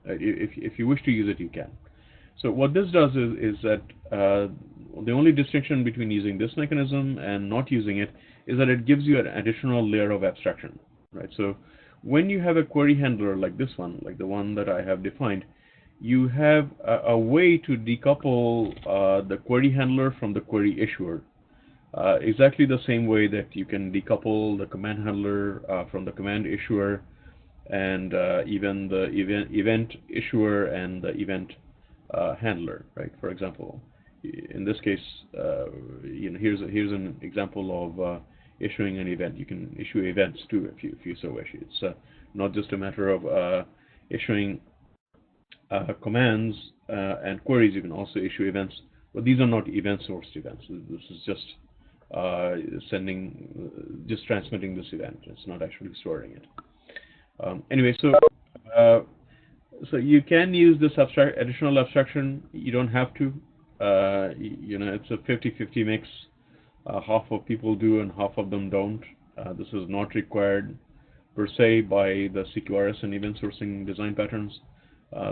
Speaker 2: If you wish to use it, you can. So what this does is that the only distinction between using this mechanism and not using it is that it gives you an additional layer of abstraction, right? So when you have a query handler like this one, like the one that I have defined, you have a way to decouple the query handler from the query issuer. Exactly the same way that you can decouple the command handler from the command issuer, and even the event issuer and the event handler, right? For example, in this case, here's an example of issuing an event. You can issue events too if you so wish. It's not just a matter of issuing commands and queries. You can also issue events, but these are not event-sourced events. This is just just transmitting this event. It's not actually storing it. Anyway, so you can use this additional abstraction. You don't have to. It's a 50-50 mix. Half of people do and half of them don't. This is not required per se by the CQRS and event sourcing design patterns.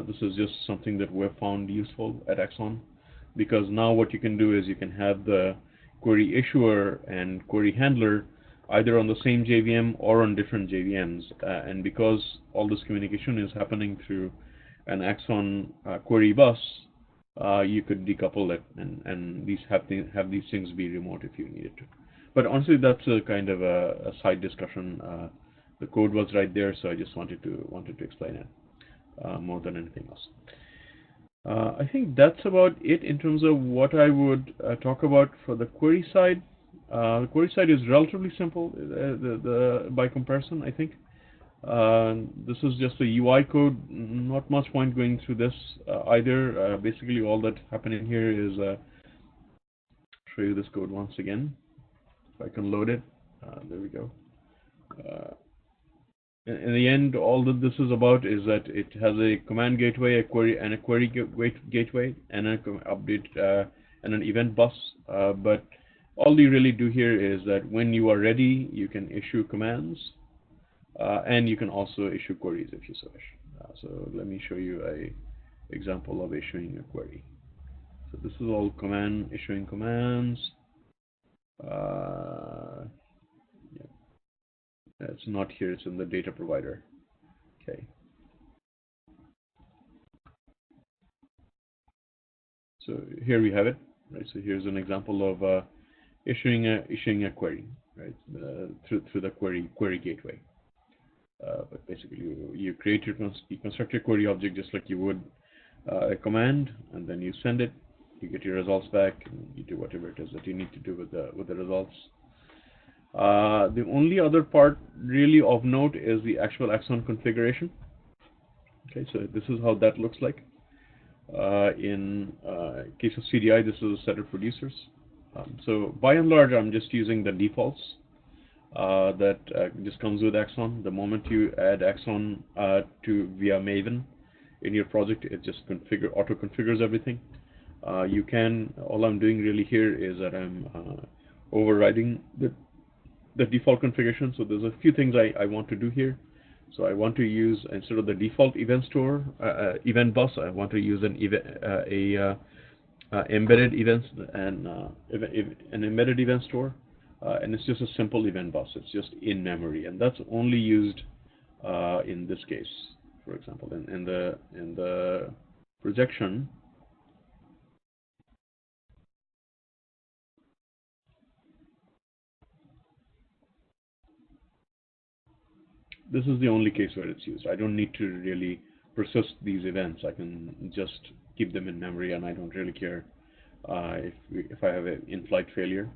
Speaker 2: This is just something that we've found useful at Axon, because now what you can do is you can have the query issuer and query handler either on the same JVM or on different JVMs, and because all this communication is happening through an Axon query bus, you could decouple it and have these things be remote if you needed to. But honestly, that's a kind of a side discussion. The code was right there, so I just wanted to explain it more than anything else. I think that's about it in terms of what I would talk about for the query side. The query side is relatively simple by comparison, I think. This is just a UI code, not much point going through this either. Basically, all that's happening here is show you this code once again. If I can load it, there we go. in the end, all that this is about is that it has a command gateway, a query, and a query gateway, and an update and an event bus. But all you really do here is that when you are ready, you can issue commands, and you can also issue queries if you so wish. So let me show you a example of issuing a query. So this is all issuing commands. Yeah. It's not here, it's in the data provider. Okay. So here we have it, right? So here's an example of issuing a query, right? Through the query gateway. But basically, you construct your query object just like you would a command, and then you send it. You get your results back, and you do whatever it is that you need to do with the results. The only other part really of note is the actual Axon configuration. Okay, so this is how that looks like. In case of CDI, this is a set of producers. So by and large, I'm just using the defaults that just comes with Axon. The moment you add Axon via Maven in your project, it just auto configures everything. All I'm doing really here is that I'm overriding the default configuration. So there's a few things I want to do here. So I want to use, instead of the default event bus, I want to use an embedded events and an embedded event store, and it's just a simple event bus. It's just in memory, and that's only used in this case. For example, in the projection, this is the only case where it's used. I don't need to really persist these events. I can just keep them in memory, and I don't really care if I have an in-flight failure.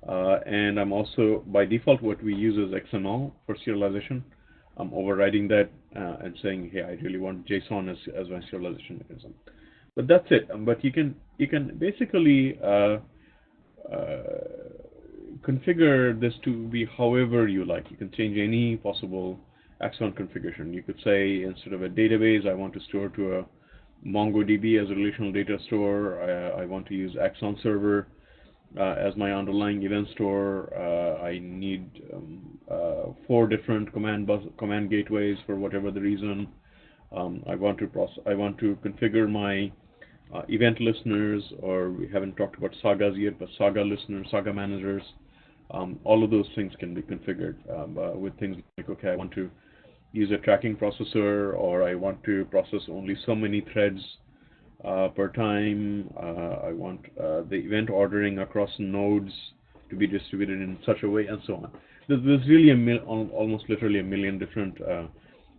Speaker 2: And I'm also, by default, what we use is XML for serialization. I'm overriding that and saying, hey, I really want JSON as my serialization mechanism. But that's it. But you can basically configure this to be however you like. You can change any possible Axon configuration. You could say, instead of a database, I want to store to a MongoDB as a relational data store. I want to use Axon Server as my underlying event store. I need 4 different command gateways for whatever the reason. I want to configure my event listeners, or we haven't talked about sagas yet, but saga listeners, saga managers. All of those things can be configured with things like, okay, I want to use a tracking processor, or I want to process only so many threads per time. I want the event ordering across nodes to be distributed in such a way, and so on. There's really almost literally a million different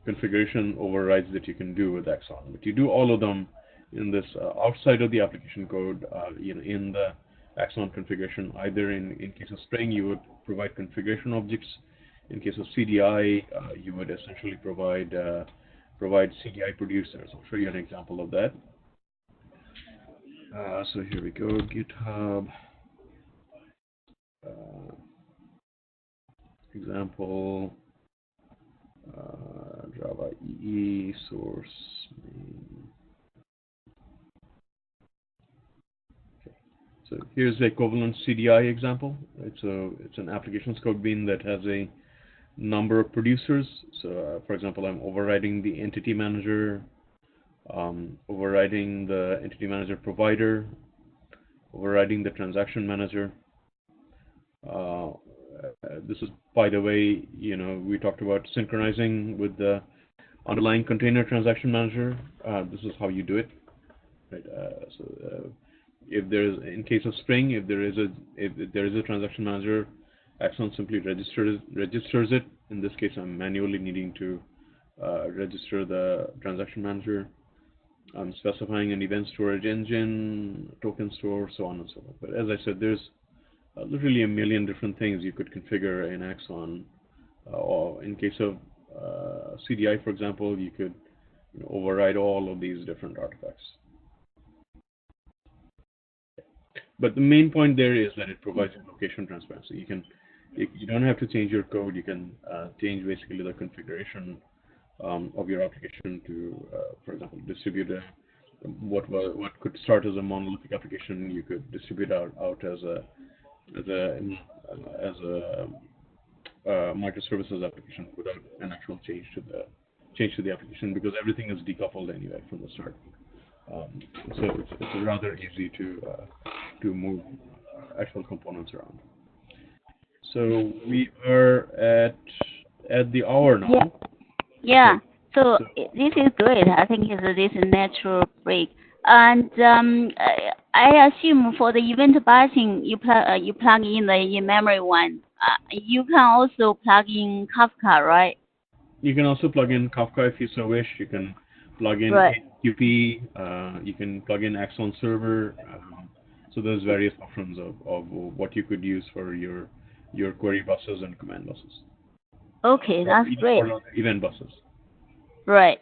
Speaker 2: configuration overrides that you can do with Axon. But you do all of them in this outside of the application code, in the Axon configuration. Either in case of Spring, you would provide configuration objects. In case of CDI, you would essentially provide CDI producers. I'll show you an example of that. So here we go, GitHub. Example, Java EE source main. Okay. So here's the equivalent CDI example. Right? So it's an applications code bean that has a number of producers. So for example, I'm overriding the entity manager, overriding the entity manager provider, overriding the transaction manager. This is, by the way, we talked about synchronizing with the underlying container transaction manager. This is how you do it. Right? If there's, in case of Spring, if there is a transaction manager, Axon simply registers it. In this case, I'm manually needing to register the transaction manager. I'm specifying an event storage engine, token store, so on and so forth. But as I said, there's literally a million different things you could configure in Axon. Or in case of CDI, for example, you could override all of these different artifacts. But the main point there is that it provides location transparency. You can You don't have to change your code. You can change basically the configuration of your application to, for example, distribute what could start as a monolithic application. You could distribute out as a microservices application without an actual change to the application, because everything is decoupled anyway from the start. So it's rather easy to move actual components around. So we are at the hour now.
Speaker 1: Yeah. Yeah.
Speaker 2: Okay.
Speaker 1: So this is great. I think this is natural break. And I assume for the event batching, you plug in the in-memory one. You can also plug in Kafka, right?
Speaker 2: You can also plug in Kafka if you so wish. You can plug in
Speaker 1: Right.
Speaker 2: QP. You can plug in Axon Server. So there's various options of what you could use for your query buses and command buses.
Speaker 1: Okay, that's great.
Speaker 2: Or event buses.
Speaker 1: Right.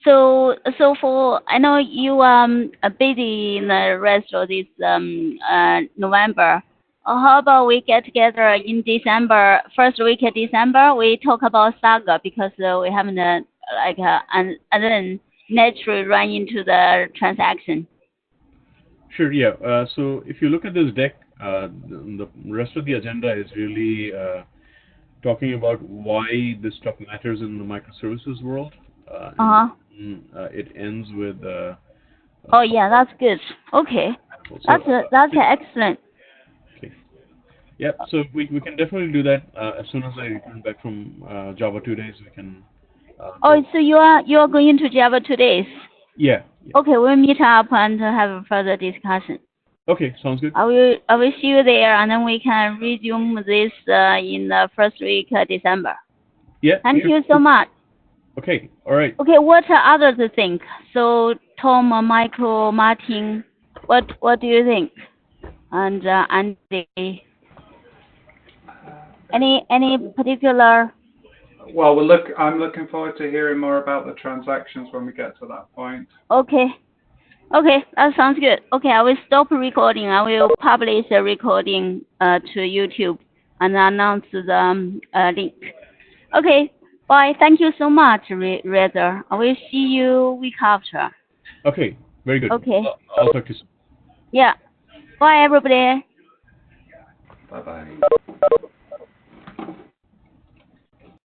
Speaker 1: So for I know you are busy in the rest of this November. How about we get together in December, first week of December? We talk about Saga because we haven't and then naturally run into the transaction.
Speaker 2: Sure. Yeah. So if you look at this deck, the rest of the agenda is really talking about why this stuff matters in the microservices world. It ends with.
Speaker 1: Oh yeah, that's good. Okay, that's excellent.
Speaker 2: Okay. Yep. So we can definitely do that as soon as I return back from Java 2 days. We can.
Speaker 1: Oh, so you are going to Java 2 days?
Speaker 2: Yeah.
Speaker 1: Okay, we'll meet up and have a further discussion.
Speaker 2: Okay, sounds good.
Speaker 1: I will see you there, and then we can resume this in the first week of December.
Speaker 2: Yeah.
Speaker 1: Thank you so much.
Speaker 2: Okay. All right.
Speaker 1: Okay, what are others think? So Tom, Michael, Martin, what do you think? And Andy, any particular?
Speaker 3: Well, I'm looking forward to hearing more about the transactions when we get to that point.
Speaker 1: Okay, that sounds good. Okay, I will stop recording. I will publish the recording to YouTube and announce the link. Okay, bye. Thank you so much, Reza. I will see you week after.
Speaker 2: Okay, very good.
Speaker 1: Okay.
Speaker 2: I'll talk to you soon.
Speaker 1: Yeah. Bye, everybody.
Speaker 3: Bye-bye.